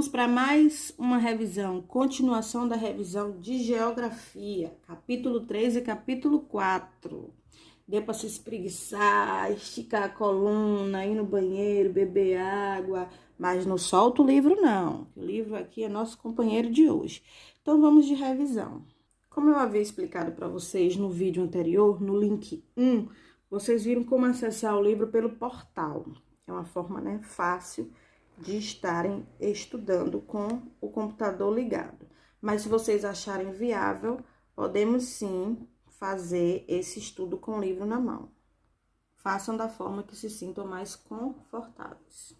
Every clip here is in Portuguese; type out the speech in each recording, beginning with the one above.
Vamos para mais uma revisão, continuação da revisão de geografia, capítulo 3 e capítulo 4. Deu para se espreguiçar, esticar a coluna, ir no banheiro, beber água, mas não solta o livro não, o livro aqui é nosso companheiro de hoje. Então vamos de revisão. Como eu havia explicado para vocês no vídeo anterior, no link 1, vocês viram como acessar o livro pelo portal. É uma forma, fácil de estarem estudando com o computador ligado. Mas se vocês acharem viável, podemos sim fazer esse estudo com o livro na mão. Façam da forma que se sintam mais confortáveis.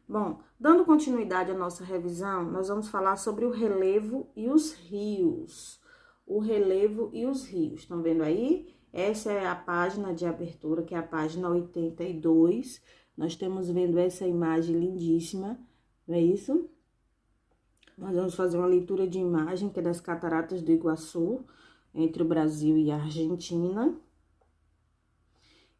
Bom, dando continuidade à nossa revisão, nós vamos falar sobre o relevo e os rios. O relevo e os rios, estão vendo aí? Essa é a página de abertura, que é a página 82. Nós estamos vendo essa imagem lindíssima, não é isso? Nós vamos fazer uma leitura de imagem, que é das Cataratas do Iguaçu, entre o Brasil e a Argentina.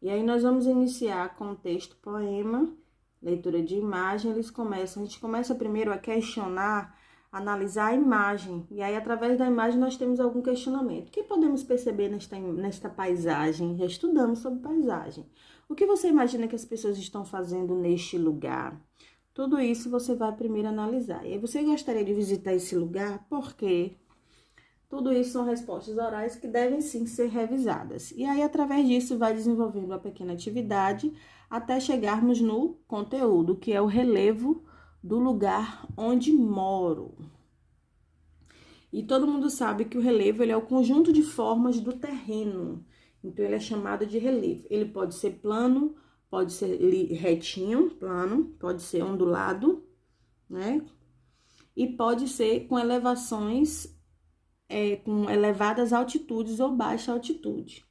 E aí, nós vamos iniciar com o texto poema, leitura de imagem. A gente começa primeiro a questionar, analisar a imagem. E aí, através da imagem, nós temos algum questionamento. O que podemos perceber nesta paisagem? Já estudamos sobre paisagem. O que você imagina que as pessoas estão fazendo neste lugar? Tudo isso você vai primeiro analisar. E aí, você gostaria de visitar esse lugar? Por quê? Tudo isso são respostas orais que devem sim ser revisadas. E aí, através disso, vai desenvolvendo uma pequena atividade até chegarmos no conteúdo, que é o relevo do lugar onde moro. E todo mundo sabe que o relevo ele é o conjunto de formas do terreno. Então, ele é chamado de relevo. Ele pode ser plano, pode ser retinho, plano, pode ser ondulado, né? E pode ser com elevações, com elevadas altitudes ou baixa altitude.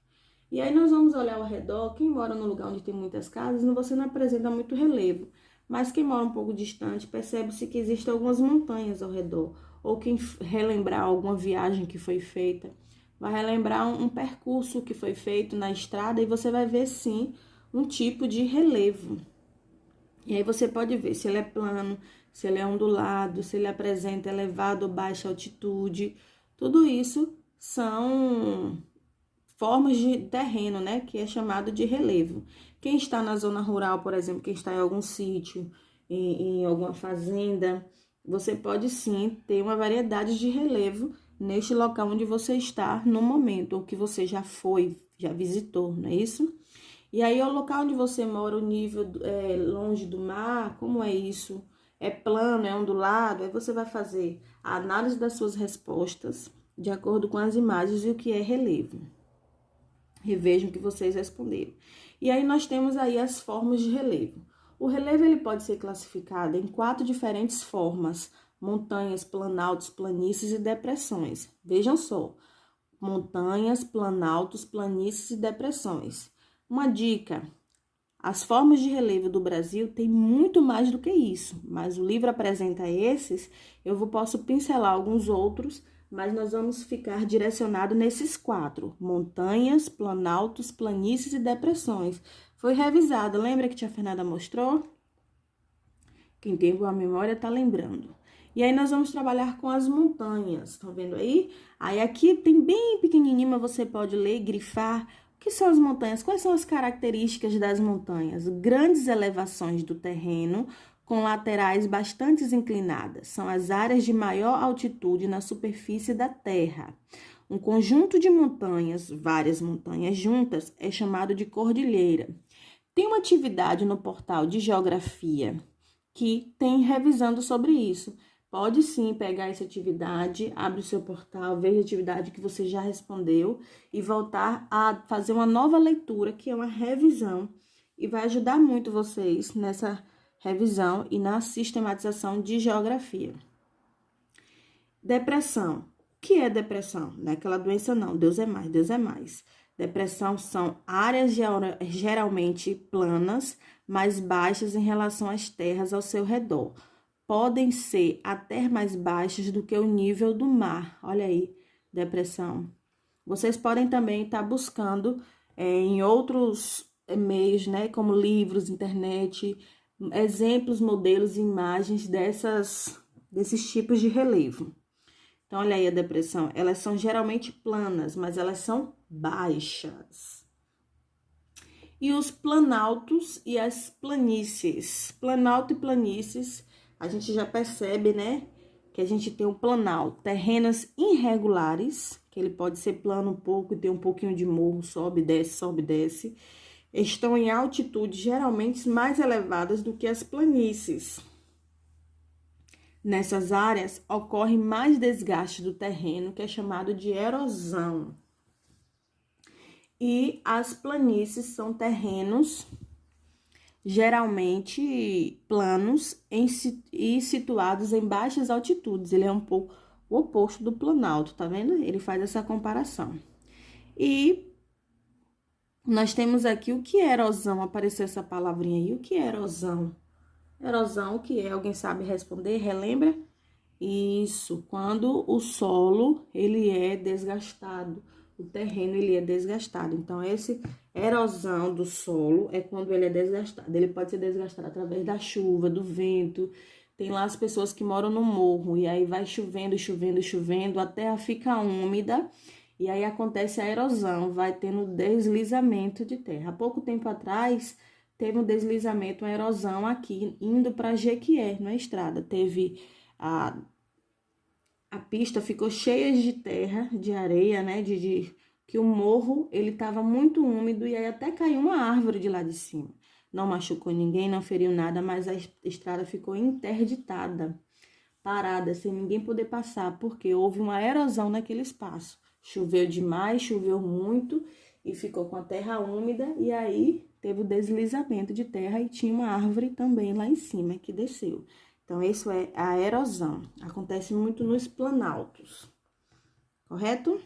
E aí, nós vamos olhar ao redor. Quem mora num lugar onde tem muitas casas, você não apresenta muito relevo. Mas quem mora um pouco distante, percebe-se que existem algumas montanhas ao redor. Ou quem relembrar alguma viagem que foi feita, vai relembrar um percurso que foi feito na estrada e você vai ver, sim, um tipo de relevo. E aí você pode ver se ele é plano, se ele é ondulado, se ele apresenta elevada ou baixa altitude. Tudo isso são formas de terreno, que é chamado de relevo. Quem está na zona rural, por exemplo, quem está em algum sítio, em alguma fazenda, você pode sim ter uma variedade de relevo neste local onde você está no momento, ou que você já foi, já visitou, não é isso? E aí, o local onde você mora, o nível é longe do mar, como é isso? É plano, é ondulado? Aí você vai fazer a análise das suas respostas de acordo com as imagens e o que é relevo. Revejam o que vocês responderam. E aí, nós temos aí as formas de relevo. O relevo ele pode ser classificado em 4 diferentes formas: montanhas, planaltos, planícies e depressões. Vejam só, montanhas, planaltos, planícies e depressões. Uma dica: as formas de relevo do Brasil têm muito mais do que isso, mas o livro apresenta esses, posso pincelar alguns outros, mas nós vamos ficar direcionado nesses 4: montanhas, planaltos, planícies e depressões. Foi revisado, lembra que a tia Fernanda mostrou? Quem tem boa memória está lembrando. E aí, nós vamos trabalhar com as montanhas, estão vendo aí? Aí, aqui tem bem pequenininho, mas você pode ler, grifar. O que são as montanhas? Quais são as características das montanhas? Grandes elevações do terreno, com laterais bastante inclinadas. São as áreas de maior altitude na superfície da Terra. Um conjunto de montanhas, várias montanhas juntas, é chamado de cordilheira. Tem uma atividade no portal de geografia que tem revisando sobre isso. Pode sim pegar essa atividade, abre o seu portal, veja a atividade que você já respondeu e voltar a fazer uma nova leitura, que é uma revisão, e vai ajudar muito vocês nessa revisão e na sistematização de geografia. Depressão. O que é depressão? Não é aquela doença não, Deus é mais, Deus é mais. Depressão são áreas geralmente planas, mais baixas em relação às terras ao seu redor. Podem ser até mais baixas do que o nível do mar. Olha aí, depressão. Vocês podem também estar buscando em outros meios, como livros, internet, exemplos, modelos e imagens desses tipos de relevo. Então, olha aí a depressão. Elas são geralmente planas, mas elas são baixas. E os planaltos e as planícies. Planalto e planícies, a gente já percebe, né? Que a gente tem o planalto, terrenos irregulares, que ele pode ser plano um pouco e ter um pouquinho de morro, sobe, desce, sobe, desce. Estão em altitudes geralmente mais elevadas do que as planícies. Nessas áreas, ocorre mais desgaste do terreno, que é chamado de erosão. E as planícies são terrenos geralmente planos e situados em baixas altitudes. Ele é um pouco o oposto do planalto, tá vendo? Ele faz essa comparação. E nós temos aqui o que é erosão, apareceu essa palavrinha aí, o que é erosão? Erosão, o que é? Alguém sabe responder? Relembra? Isso, quando o solo, ele é desgastado, o terreno, ele é desgastado. Então, essa erosão do solo é quando ele é desgastado. Ele pode ser desgastado através da chuva, do vento. Tem lá as pessoas que moram no morro, e aí vai chovendo, chovendo, chovendo, a terra fica úmida, e aí acontece a erosão, vai tendo deslizamento de terra. Há pouco tempo atrás, teve um deslizamento, uma erosão aqui, indo para Jequié, na estrada. Teve a pista ficou cheia de terra, de areia, né? Que o morro, ele tava muito úmido e aí até caiu uma árvore de lá de cima. Não machucou ninguém, não feriu nada, mas a estrada ficou interditada, parada, sem ninguém poder passar, porque houve uma erosão naquele espaço. Choveu demais, choveu muito e ficou com a terra úmida e aí teve o deslizamento de terra e tinha uma árvore também lá em cima que desceu. Então, isso é a erosão. Acontece muito nos planaltos, correto?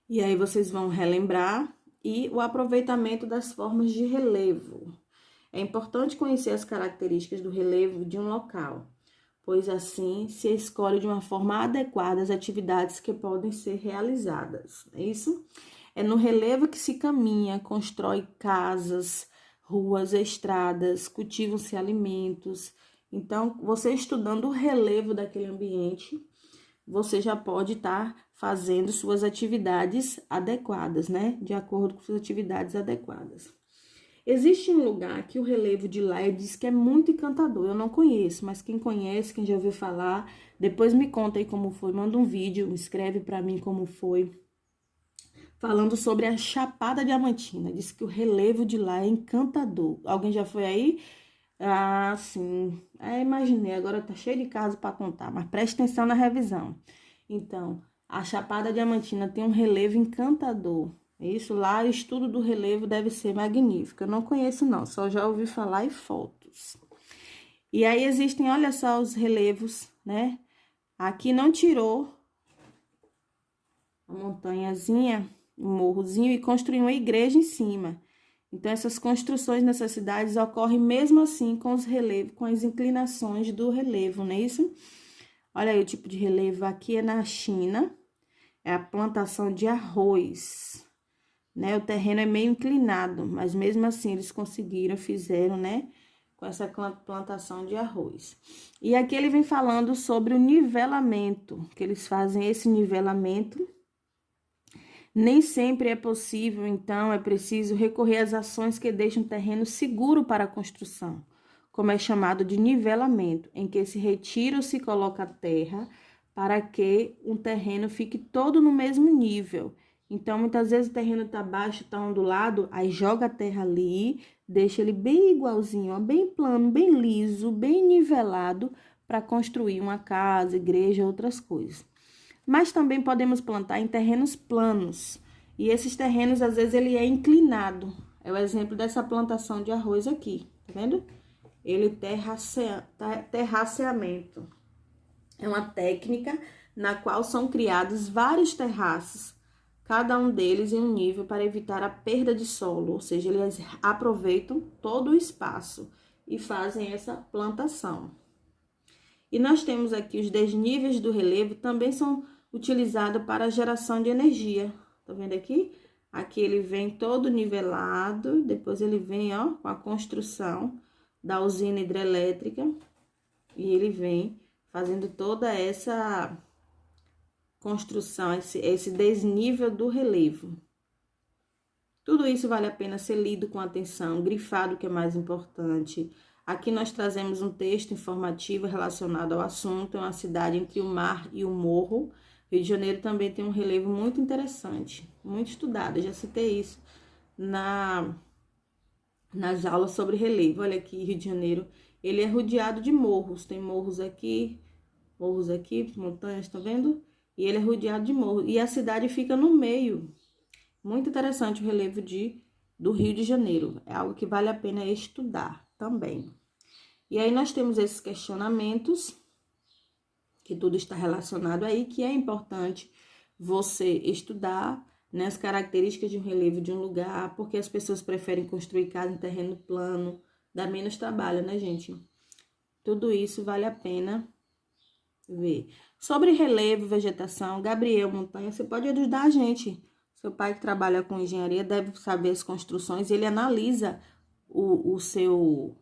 E aí, vocês vão relembrar. E o aproveitamento das formas de relevo. É importante conhecer as características do relevo de um local, pois assim se escolhe de uma forma adequada as atividades que podem ser realizadas. É isso? É no relevo que se caminha, constrói casas, ruas, estradas, cultivam-se alimentos. Então, você estudando o relevo daquele ambiente, você já pode estar fazendo suas atividades adequadas, né? De acordo com suas atividades adequadas. Existe um lugar que o relevo de lá diz que é muito encantador. Eu não conheço, mas quem conhece, quem já ouviu falar, depois me conta aí como foi. Manda um vídeo, escreve para mim como foi. Falando sobre a Chapada Diamantina. Diz que o relevo de lá é encantador. Alguém já foi aí? Ah, sim. Imaginei. Agora tá cheio de casos para contar, mas preste atenção na revisão. Então, a Chapada Diamantina tem um relevo encantador. Isso lá, o estudo do relevo deve ser magnífico. Eu não conheço, não. Só já ouvi falar e fotos. E aí existem, olha só, os relevos, né? Aqui não tirou a montanhazinha, um morrozinho e construiu uma igreja em cima. Então, essas construções nessas cidades ocorrem mesmo assim com os relevos, com as inclinações do relevo, não é isso? Olha aí o tipo de relevo aqui é na China, é a plantação de arroz, né? O terreno é meio inclinado, mas mesmo assim eles conseguiram, fizeram, né? Com essa plantação de arroz. E aqui ele vem falando sobre o nivelamento, que eles fazem esse nivelamento. Nem sempre é possível, então, é preciso recorrer às ações que deixam o terreno seguro para a construção, como é chamado de nivelamento, em que se retira ou se coloca a terra para que um terreno fique todo no mesmo nível. Então, muitas vezes o terreno está baixo, está ondulado, aí joga a terra ali, deixa ele bem igualzinho, ó, bem plano, bem liso, bem nivelado para construir uma casa, igreja, outras coisas. Mas também podemos plantar em terrenos planos. E esses terrenos, às vezes, ele é inclinado. É o exemplo dessa plantação de arroz aqui, tá vendo? Ele terraceamento. É uma técnica na qual são criados vários terraços, cada um deles em um nível para evitar a perda de solo, ou seja, eles aproveitam todo o espaço e fazem essa plantação. E nós temos aqui os desníveis do relevo, também são utilizados para a geração de energia. Tá vendo aqui? Aqui ele vem todo nivelado, depois ele vem, ó, com a construção da usina hidrelétrica. E ele vem fazendo toda essa construção, esse desnível do relevo. Tudo isso vale a pena ser lido com atenção, grifado, que é mais importante. Aqui nós trazemos um texto informativo relacionado ao assunto. É uma cidade entre o mar e o morro. Rio de Janeiro também tem um relevo muito interessante, muito estudado. Eu já citei isso nas aulas sobre relevo. Olha aqui, Rio de Janeiro, ele é rodeado de morros. Tem morros aqui, montanhas, tá vendo? E ele é rodeado de morros. E a cidade fica no meio. Muito interessante o relevo do Rio de Janeiro. É algo que vale a pena estudar também. E aí nós temos esses questionamentos, que tudo está relacionado aí, que é importante você estudar, né, as características de um relevo de um lugar, porque as pessoas preferem construir casa em terreno plano, dá menos trabalho, né, gente? Tudo isso vale a pena ver. Sobre relevo, vegetação, Gabriel Montanha, você pode ajudar a gente. Seu pai que trabalha com engenharia deve saber as construções, ele analisa o seu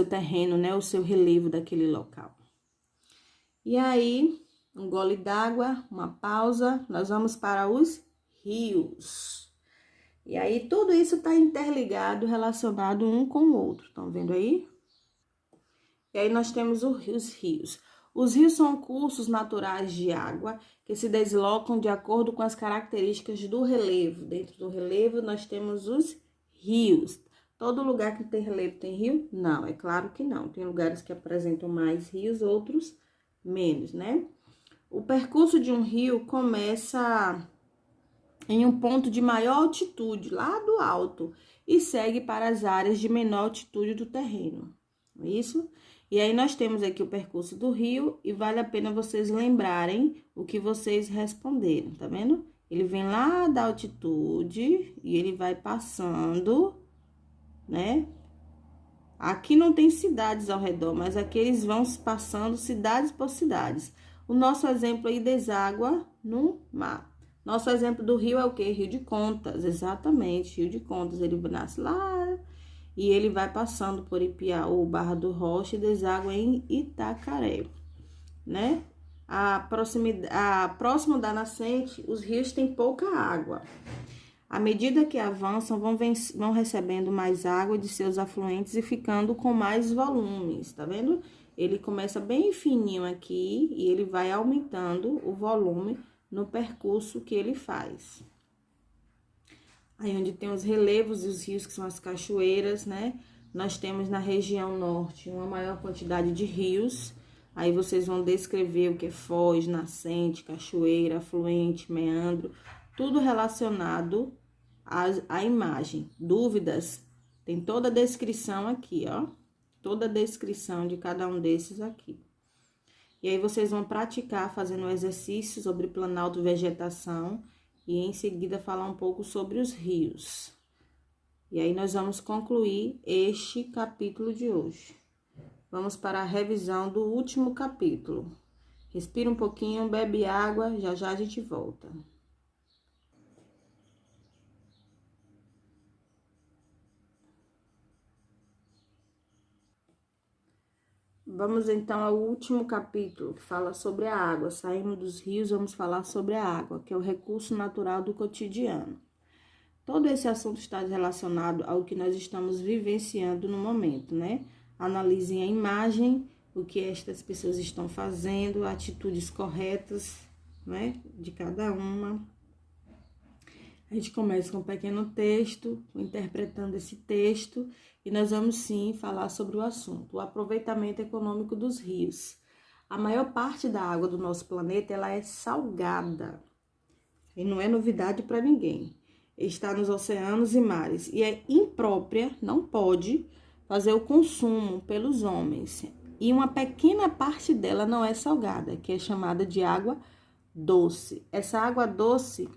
terreno, né? O seu relevo daquele local. E aí, um gole d'água, uma pausa, nós vamos para os rios. E aí, tudo isso está interligado, relacionado um com o outro, estão vendo aí? E aí, nós temos os rios. Os rios são cursos naturais de água que se deslocam de acordo com as características do relevo. Dentro do relevo, nós temos os rios. Todo lugar que tem relevo tem rio? Não, é claro que não. Tem lugares que apresentam mais rios, outros menos, né? O percurso de um rio começa em um ponto de maior altitude, lá do alto, e segue para as áreas de menor altitude do terreno. É isso? E aí, nós temos aqui o percurso do rio e vale a pena vocês lembrarem o que vocês responderam, tá vendo? Ele vem lá da altitude e ele vai passando, né? Aqui não tem cidades ao redor, mas aqui eles vão passando cidades por cidades. O nosso exemplo aí deságua no mar. Nosso exemplo do rio é o quê? Rio de Contas, exatamente, Rio de Contas. Ele nasce lá e ele vai passando por Ipiaú, Barra do Rocha e deságua em Itacaré, né? Próximo da nascente, os rios têm pouca água. À medida que avançam, vão recebendo mais água de seus afluentes e ficando com mais volumes, tá vendo? Ele começa bem fininho aqui e ele vai aumentando o volume no percurso que ele faz. Aí, onde tem os relevos e os rios, que são as cachoeiras, né? Nós temos na região norte uma maior quantidade de rios. Aí, vocês vão descrever o que é foz, nascente, cachoeira, afluente, meandro, tudo relacionado à imagem. Dúvidas? Tem toda a descrição aqui, ó. Toda a descrição de cada um desses aqui. E aí, vocês vão praticar fazendo um exercício sobre planalto vegetação e em seguida falar um pouco sobre os rios. E aí, nós vamos concluir este capítulo de hoje. Vamos para a revisão do último capítulo. Respira um pouquinho, bebe água, já já a gente volta. Vamos então ao último capítulo, que fala sobre a água. Saímos dos rios, vamos falar sobre a água, que é o recurso natural do cotidiano. Todo esse assunto está relacionado ao que nós estamos vivenciando no momento, né? Analisem a imagem, o que estas pessoas estão fazendo, atitudes corretas, né? De cada uma. A gente começa com um pequeno texto, interpretando esse texto, e nós vamos sim falar sobre o assunto, o aproveitamento econômico dos rios. A maior parte da água do nosso planeta, ela é salgada, e não é novidade para ninguém. Está nos oceanos e mares, e é imprópria, não pode fazer o consumo pelos homens. E uma pequena parte dela não é salgada, que é chamada de água doce. Essa água doce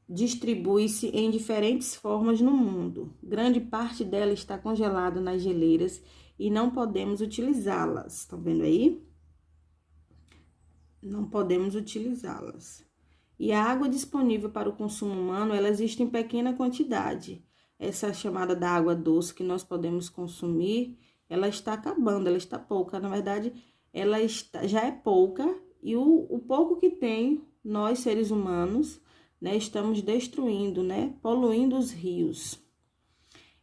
distribui-se em diferentes formas no mundo. Grande parte dela está congelada nas geleiras e não podemos utilizá-las. Estão vendo aí? Não podemos utilizá-las. E a água disponível para o consumo humano, ela existe em pequena quantidade. Essa é chamada da água doce que nós podemos consumir ela está acabando, ela está pouca. Na verdade, já é pouca, e o pouco que tem, nós, seres humanos, né, estamos destruindo, né, poluindo os rios.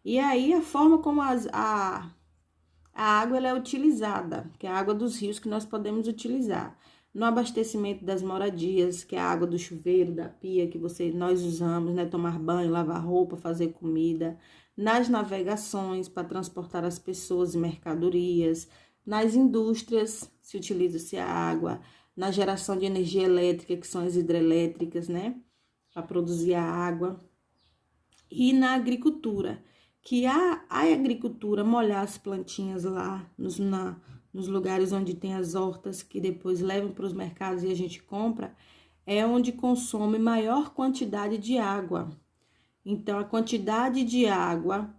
E aí, a forma como a água ela é utilizada, que é a água dos rios que nós podemos utilizar. No abastecimento das moradias, que é a água do chuveiro, da pia, que nós usamos, né? Tomar banho, lavar roupa, fazer comida. Nas navegações, para transportar as pessoas e mercadorias. Nas indústrias, se utiliza-se a água. Na geração de energia elétrica, que são as hidrelétricas, né? Para produzir a água. E na agricultura, que a agricultura molhar as plantinhas lá nos lugares onde tem as hortas, que depois levam para os mercados e a gente compra, é onde consome maior quantidade de água. Então, a quantidade de água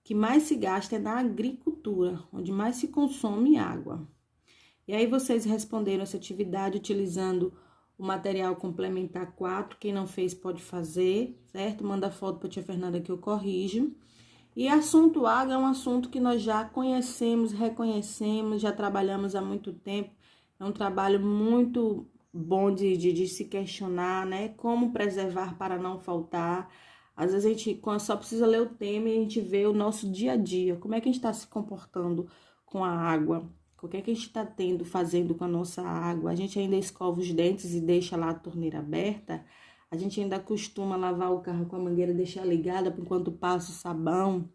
que mais se gasta é na agricultura, onde mais se consome água. E aí, vocês responderam essa atividade utilizando o material complementar 4, quem não fez pode fazer, certo? Manda foto para a tia Fernanda que eu corrijo. E assunto água é um assunto que nós já conhecemos, reconhecemos, já trabalhamos há muito tempo. É um trabalho muito bom de se questionar, né? Como preservar para não faltar. Às vezes a gente só precisa ler o tema e a gente vê o nosso dia a dia. Como é que a gente está se comportando com a água? O que é que a gente está fazendo com a nossa água? A gente ainda escova os dentes e deixa lá a torneira aberta? A gente ainda costuma lavar o carro com a mangueira e deixar ligada enquanto passa o sabão,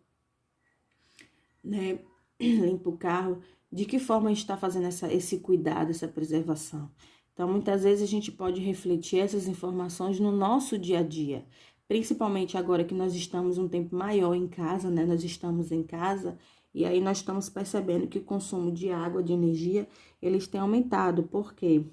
né? Limpa o carro. De que forma a gente está fazendo esse cuidado, essa preservação? Então, muitas vezes a gente pode refletir essas informações no nosso dia a dia. Principalmente agora que nós estamos um tempo maior em casa, né? Nós estamos em casa. E aí, nós estamos percebendo que o consumo de água, de energia, eles têm aumentado. Por quê?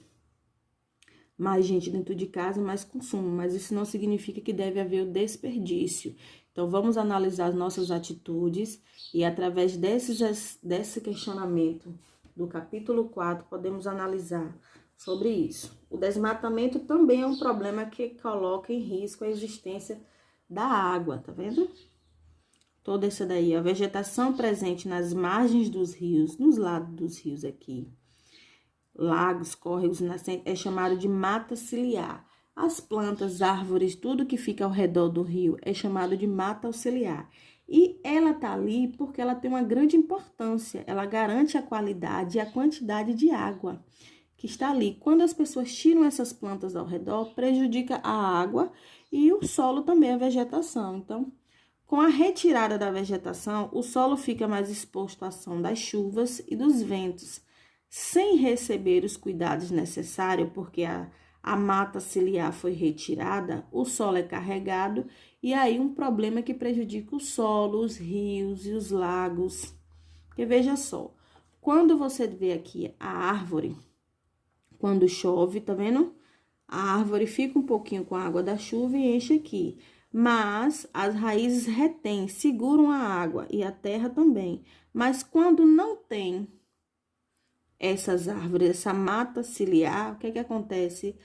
Mais gente dentro de casa, mais consumo. Mas isso não significa que deve haver o desperdício. Então, vamos analisar as nossas atitudes e, através desse questionamento do capítulo 4, podemos analisar sobre isso. O desmatamento também é um problema que coloca em risco a existência da água, tá vendo? Toda essa daí, a vegetação presente nas margens dos rios, nos lados dos rios aqui, lagos, córregos, nascentes, é chamado de mata ciliar. As plantas, árvores, tudo que fica ao redor do rio é chamado de mata auxiliar. E ela tá ali porque ela tem uma grande importância, ela garante a qualidade e a quantidade de água que está ali. Quando as pessoas tiram essas plantas ao redor, prejudica a água e o solo também, a vegetação. Então, com a retirada da vegetação, o solo fica mais exposto à ação das chuvas e dos ventos, sem receber os cuidados necessários, porque a mata ciliar foi retirada, o solo é carregado, e aí um problema que prejudica o solo, os rios e os lagos. Porque veja só, quando você vê aqui a árvore, quando chove, tá vendo? A árvore fica um pouquinho com a água da chuva e enche aqui. Mas as raízes retêm, seguram a água e a terra também. Mas quando não tem essas árvores, essa mata ciliar, o que é que acontece?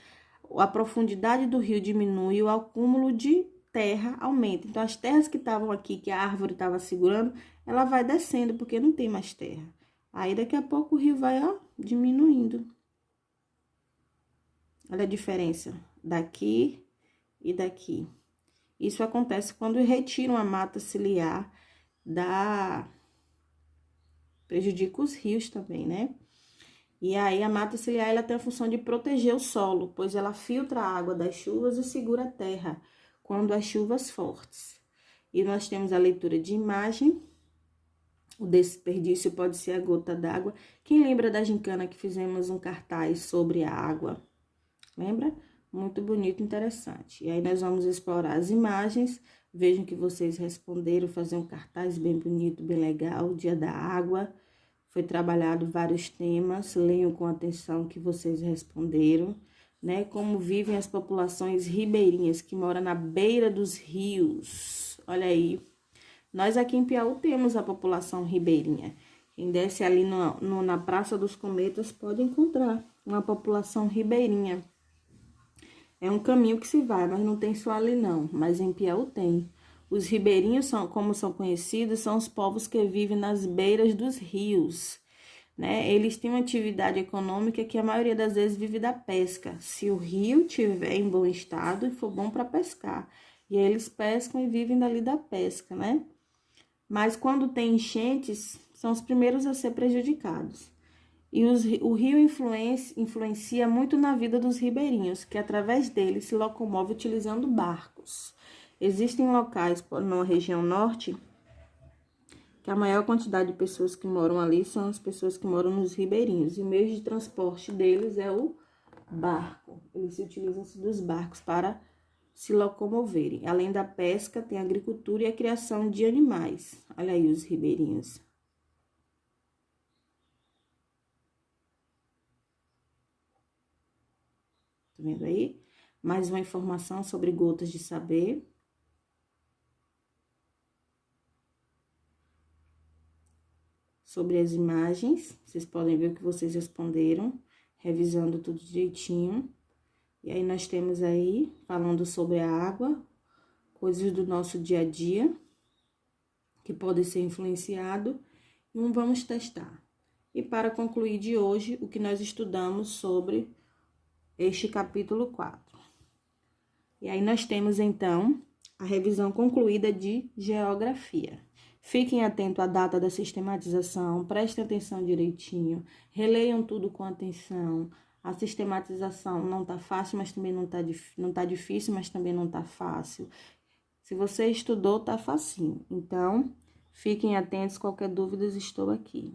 A profundidade do rio diminui e o acúmulo de terra aumenta. Então, as terras que estavam aqui, que a árvore estava segurando, ela vai descendo, porque não tem mais terra. Aí, daqui a pouco, o rio vai, ó, diminuindo. Olha a diferença daqui e daqui. Isso acontece quando retiram a mata ciliar prejudica os rios também, né? E aí, a mata ciliar, ela tem a função de proteger o solo, pois ela filtra a água das chuvas e segura a terra quando as chuvas fortes. E nós temos a leitura de imagem. O desperdício pode ser a gota d'água. Quem lembra da gincana que fizemos um cartaz sobre a água? Lembra? Muito bonito, interessante. E aí, nós vamos explorar as imagens. Vejam que vocês responderam, fazer um cartaz bem bonito, bem legal. Dia da água. Foi trabalhado vários temas. Leiam com atenção que vocês responderam, né? Como vivem as populações ribeirinhas que moram na beira dos rios. Olha aí. Nós aqui em Piauí temos a população ribeirinha. Quem desce ali na Praça dos Cometas pode encontrar uma população ribeirinha. É um caminho que se vai, mas não tem só ali não, mas em Piauí tem. Os ribeirinhos, como são conhecidos, são os povos que vivem nas beiras dos rios, né? Eles têm uma atividade econômica que a maioria das vezes vive da pesca. Se o rio tiver em bom estado e for bom para pescar. E aí eles pescam e vivem dali da pesca, né? Mas quando tem enchentes, são os primeiros a ser prejudicados. E o rio influencia muito na vida dos ribeirinhos, que através dele se locomove utilizando barcos. Existem locais na região norte que a maior quantidade de pessoas que moram ali são as pessoas que moram nos ribeirinhos. E o meio de transporte deles é o barco. Eles utilizam-se dos barcos para se locomoverem. Além da pesca, tem a agricultura e a criação de animais. Olha aí os ribeirinhos. Tá vendo aí? Mais uma informação sobre gotas de saber. Sobre as imagens, vocês podem ver o que vocês responderam, revisando tudo direitinho. E aí, nós temos aí, falando sobre a água, coisas do nosso dia a dia, que podem ser influenciado, e vamos testar. E para concluir de hoje, o que nós estudamos sobre este capítulo 4. E aí, nós temos, então, a revisão concluída de geografia. Fiquem atentos à data da sistematização, prestem atenção direitinho, releiam tudo com atenção. A sistematização não tá fácil, mas também não tá difícil, mas também não tá fácil. Se você estudou, tá facinho. Então, fiquem atentos, qualquer dúvida, estou aqui.